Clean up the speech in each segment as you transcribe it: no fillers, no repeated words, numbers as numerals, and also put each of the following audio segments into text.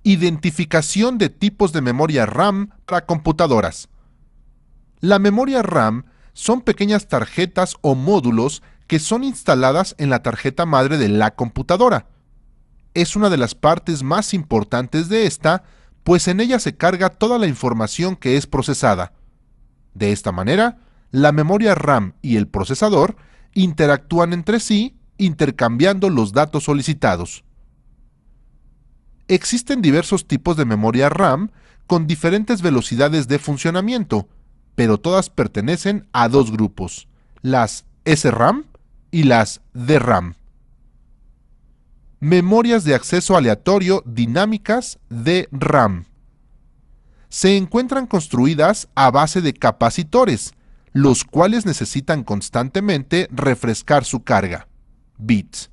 Identificación de tipos de memoria RAM para computadoras. La memoria RAM son pequeñas tarjetas o módulos que son instaladas en la tarjeta madre de la computadora. Es una de las partes más importantes de esta, pues en ella se carga toda la información que es procesada. De esta manera, la memoria RAM y el procesador interactúan entre sí, intercambiando los datos solicitados. Existen diversos tipos de memoria RAM con diferentes velocidades de funcionamiento, pero todas pertenecen a dos grupos, las SRAM y las DRAM. Memorias de acceso aleatorio dinámicas DRAM. Se encuentran construidas a base de capacitores, los cuales necesitan constantemente refrescar su carga, bits.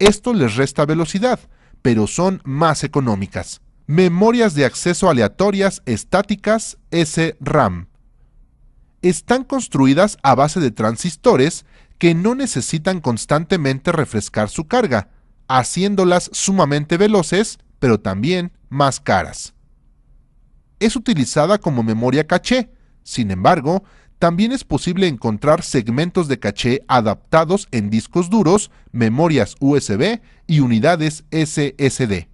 Esto les resta velocidad, pero son más económicas. Memorias de acceso aleatorias estáticas SRAM. Están construidas a base de transistores que no necesitan constantemente refrescar su carga, haciéndolas sumamente veloces, pero también más caras. Es utilizada como memoria caché, sin embargo, también es posible encontrar segmentos de caché adaptados en discos duros, memorias USB y unidades SSD.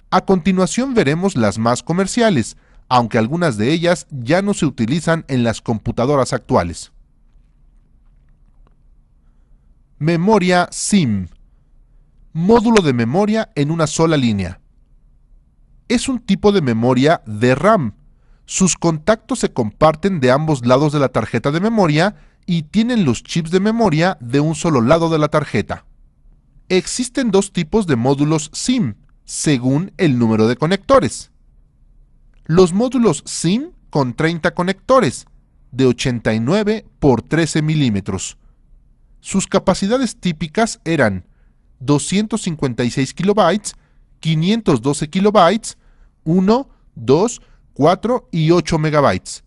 A continuación veremos las más comerciales, aunque algunas de ellas ya no se utilizan en las computadoras actuales. Memoria SIM. Módulo de memoria en una sola línea. Es un tipo de memoria DRAM. Sus contactos se comparten de ambos lados de la tarjeta de memoria y tienen los chips de memoria de un solo lado de la tarjeta. Existen dos tipos de módulos SIM, según el número de conectores. Los módulos SIM con 30 conectores, de 89 por 13 milímetros. Sus capacidades típicas eran 256 kilobytes, 512 kilobytes, 1, 2, 4 y 8 megabytes.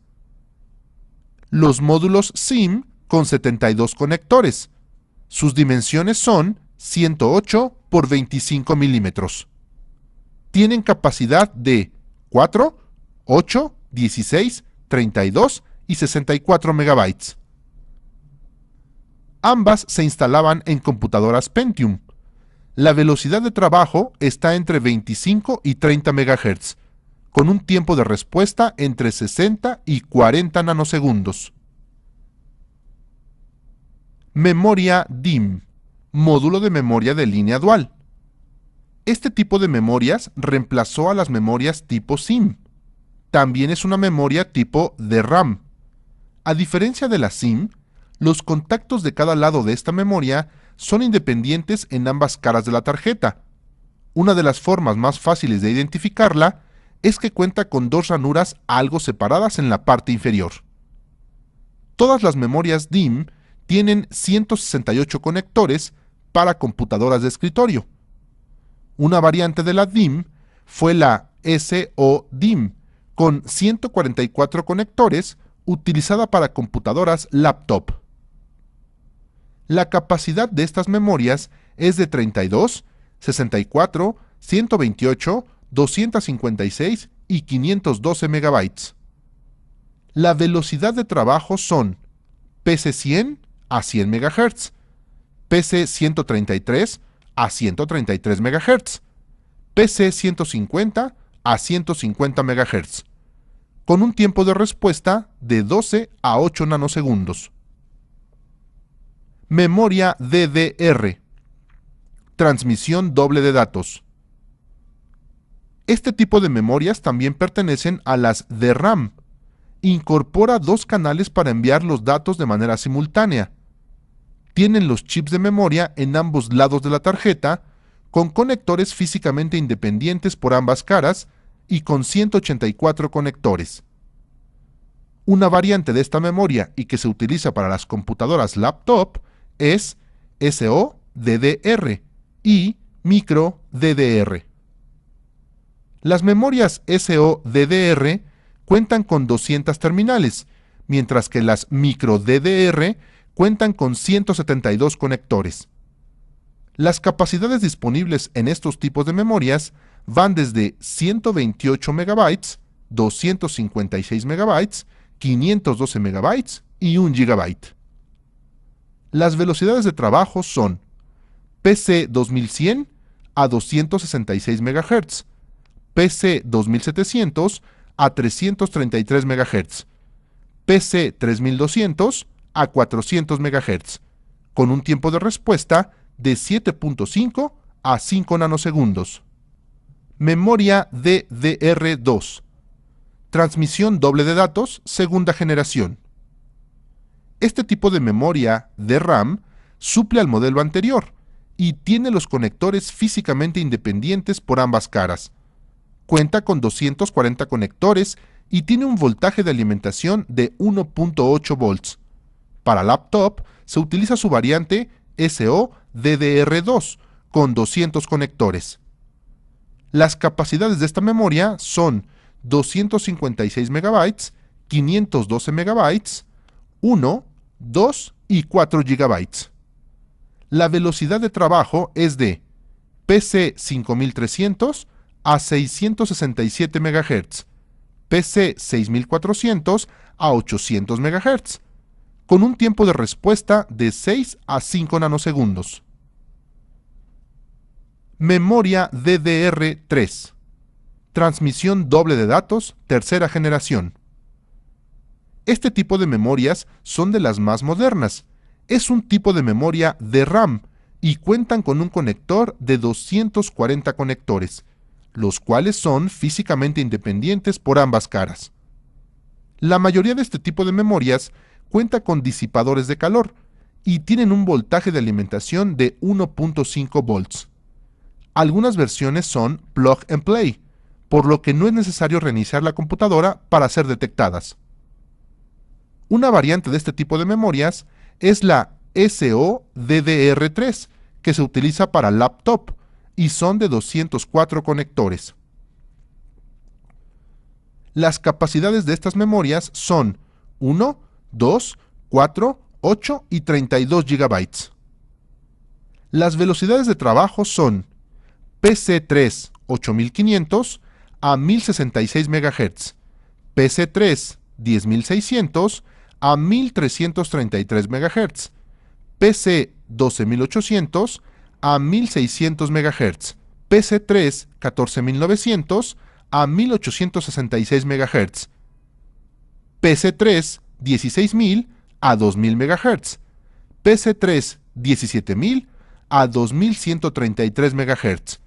Los módulos SIM con 72 conectores. Sus dimensiones son 108 por 25 milímetros. Tienen capacidad de 4, 8, 16, 32 y 64 megabytes. Ambas se instalaban en computadoras Pentium. La velocidad de trabajo está entre 25 y 30 MHz, con un tiempo de respuesta entre 60 y 40 nanosegundos. Memoria DIMM, módulo de memoria de línea dual. Este tipo de memorias reemplazó a las memorias tipo SIM. También es una memoria tipo DRAM. A diferencia de la SIM, los contactos de cada lado de esta memoria son independientes en ambas caras de la tarjeta. Una de las formas más fáciles de identificarla es que cuenta con dos ranuras algo separadas en la parte inferior. Todas las memorias DIMM tienen 168 conectores para computadoras de escritorio. Una variante de la DIMM fue la SO-DIMM, con 144 conectores, utilizada para computadoras laptop. La capacidad de estas memorias es de 32, 64, 128, 256 y 512 megabytes. La velocidad de trabajo son PC100 a 100 MHz, PC133 a 133 MHz, PC150 a 150 MHz, con un tiempo de respuesta de 12 a 8 nanosegundos. Memoria DDR. Transmisión doble de datos. Este tipo de memorias también pertenecen a las DRAM. Incorpora dos canales para enviar los datos de manera simultánea. Tienen los chips de memoria en ambos lados de la tarjeta, con conectores físicamente independientes por ambas caras y con 184 conectores. Una variante de esta memoria y que se utiliza para las computadoras laptop es SO-DDR y micro-DDR. Las memorias SO-DDR cuentan con 200 terminales, mientras que las micro-DDR cuentan con 172 conectores. Las capacidades disponibles en estos tipos de memorias van desde 128 MB, 256 MB, 512 MB y 1 GB. Las velocidades de trabajo son PC 2100 a 266 MHz, PC 2700 a 333 MHz, PC 3200 a 400 MHz, con un tiempo de respuesta de 7.5 a 5 nanosegundos. Memoria DDR2. Transmisión doble de datos, segunda generación. Este tipo de memoria DRAM suple al modelo anterior y tiene los conectores físicamente independientes por ambas caras. Cuenta con 240 conectores y tiene un voltaje de alimentación de 1.8 volts. Para laptop se utiliza su variante SO-DDR2 con 200 conectores. Las capacidades de esta memoria son 256 MB, 512 MB, 1, 2 y 4 GB. La velocidad de trabajo es de PC 5300 a 667 MHz, PC 6400 a 800 MHz, con un tiempo de respuesta de 6 a 5 nanosegundos. Memoria DDR3. Transmisión doble de datos, tercera generación. Este tipo de memorias son de las más modernas. Es un tipo de memoria DRAM y cuentan con un conector de 240 conectores, los cuales son físicamente independientes por ambas caras. La mayoría de este tipo de memorias cuenta con disipadores de calor y tienen un voltaje de alimentación de 1.5 volts. Algunas versiones son plug and play, por lo que no es necesario reiniciar la computadora para ser detectadas. Una variante de este tipo de memorias es la SO-DDR3, que se utiliza para laptop y son de 204 conectores. Las capacidades de estas memorias son 1, 2, 4, 8 y 32 GB. Las velocidades de trabajo son PC3 8500 a 1066 MHz, PC3 10600 a 1333 MHz, PC 12800 a 1600 MHz, PC3 14900 a 1866 MHz, PC3 16000 a 2000 MHz, PC3 17000 a 2133 MHz,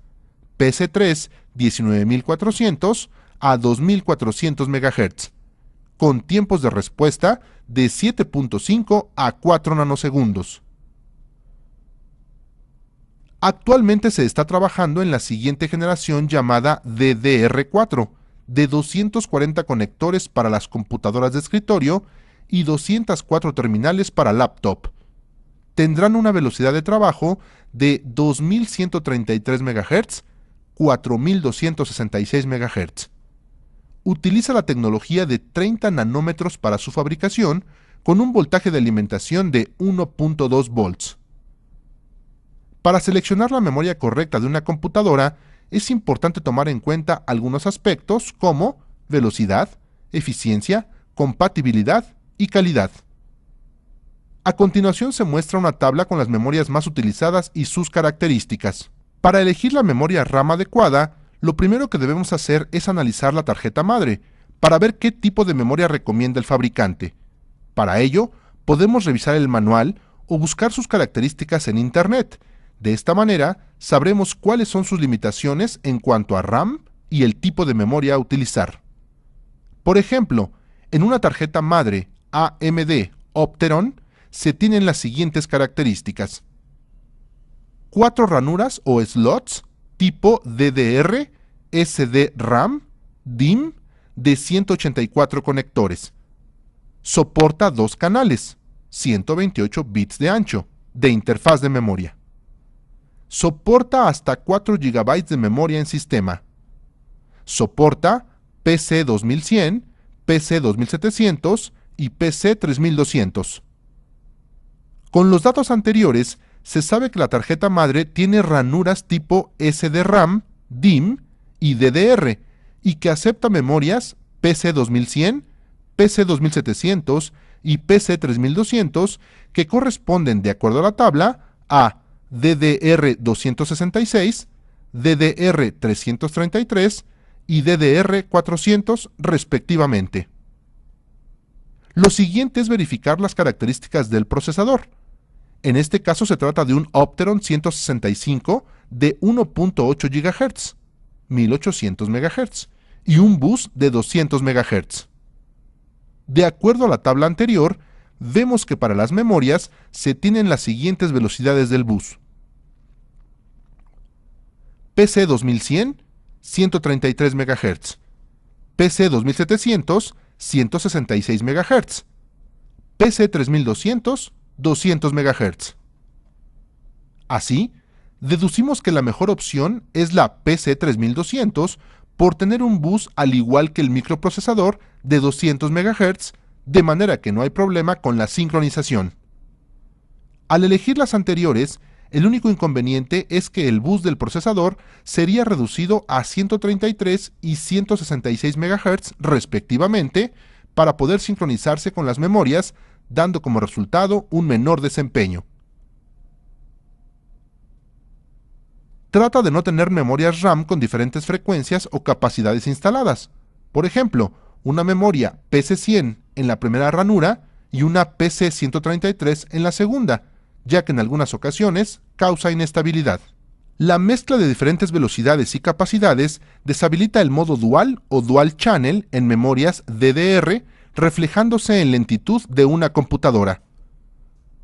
PC3 19400 a 2400 MHz, con tiempos de respuesta de 7.5 a 4 nanosegundos. Actualmente se está trabajando en la siguiente generación llamada DDR4, de 240 conectores para las computadoras de escritorio y 204 terminales para laptop. Tendrán una velocidad de trabajo de 2133 MHz, 4266 MHz. Utiliza la tecnología de 30 nanómetros para su fabricación, con un voltaje de alimentación de 1.2 volts. Para seleccionar la memoria correcta de una computadora, es importante tomar en cuenta algunos aspectos como velocidad, eficiencia, compatibilidad y calidad. A continuación se muestra una tabla con las memorias más utilizadas y sus características. Para elegir la memoria RAM adecuada, lo primero que debemos hacer es analizar la tarjeta madre, para ver qué tipo de memoria recomienda el fabricante. Para ello, podemos revisar el manual o buscar sus características en Internet. De esta manera, sabremos cuáles son sus limitaciones en cuanto a RAM y el tipo de memoria a utilizar. Por ejemplo, en una tarjeta madre AMD Opteron se tienen las siguientes características: 4 ranuras o slots tipo DDR, SDRAM, DIMM de 184 conectores. Soporta 2 canales, 128 bits de ancho, de interfaz de memoria. Soporta hasta 4 GB de memoria en sistema. Soporta PC 2100, PC 2700 y PC 3200. Con los datos anteriores, se sabe que la tarjeta madre tiene ranuras tipo SDRAM, DIMM y DDR, y que acepta memorias PC2100, PC2700 y PC3200 que corresponden, de acuerdo a la tabla, a DDR266, DDR333 y DDR400 respectivamente. Lo siguiente es verificar las características del procesador. En este caso se trata de un Opteron 165 de 1.8 GHz, 1800 MHz, y un bus de 200 MHz. De acuerdo a la tabla anterior, vemos que para las memorias se tienen las siguientes velocidades del bus. PC2100, 133 MHz. PC2700, 166 MHz. PC3200, 200 MHz. Así, deducimos que la mejor opción es la PC3200 por tener un bus al igual que el microprocesador de 200 MHz, de manera que no hay problema con la sincronización. Al elegir las anteriores, el único inconveniente es que el bus del procesador sería reducido a 133 y 166 MHz respectivamente para poder sincronizarse con las memorias, dando como resultado un menor desempeño. Trata de no tener memorias RAM con diferentes frecuencias o capacidades instaladas. Por ejemplo, una memoria PC100 en la primera ranura y una PC133 en la segunda, ya que en algunas ocasiones causa inestabilidad. La mezcla de diferentes velocidades y capacidades deshabilita el modo dual o dual channel en memorias DDR, reflejándose en lentitud de una computadora.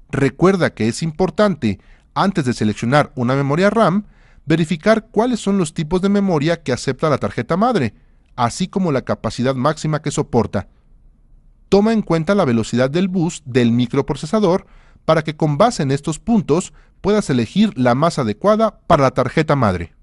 Recuerda que es importante, antes de seleccionar una memoria RAM, verificar cuáles son los tipos de memoria que acepta la tarjeta madre, así como la capacidad máxima que soporta. Toma en cuenta la velocidad del bus del microprocesador para que con base en estos puntos puedas elegir la más adecuada para la tarjeta madre.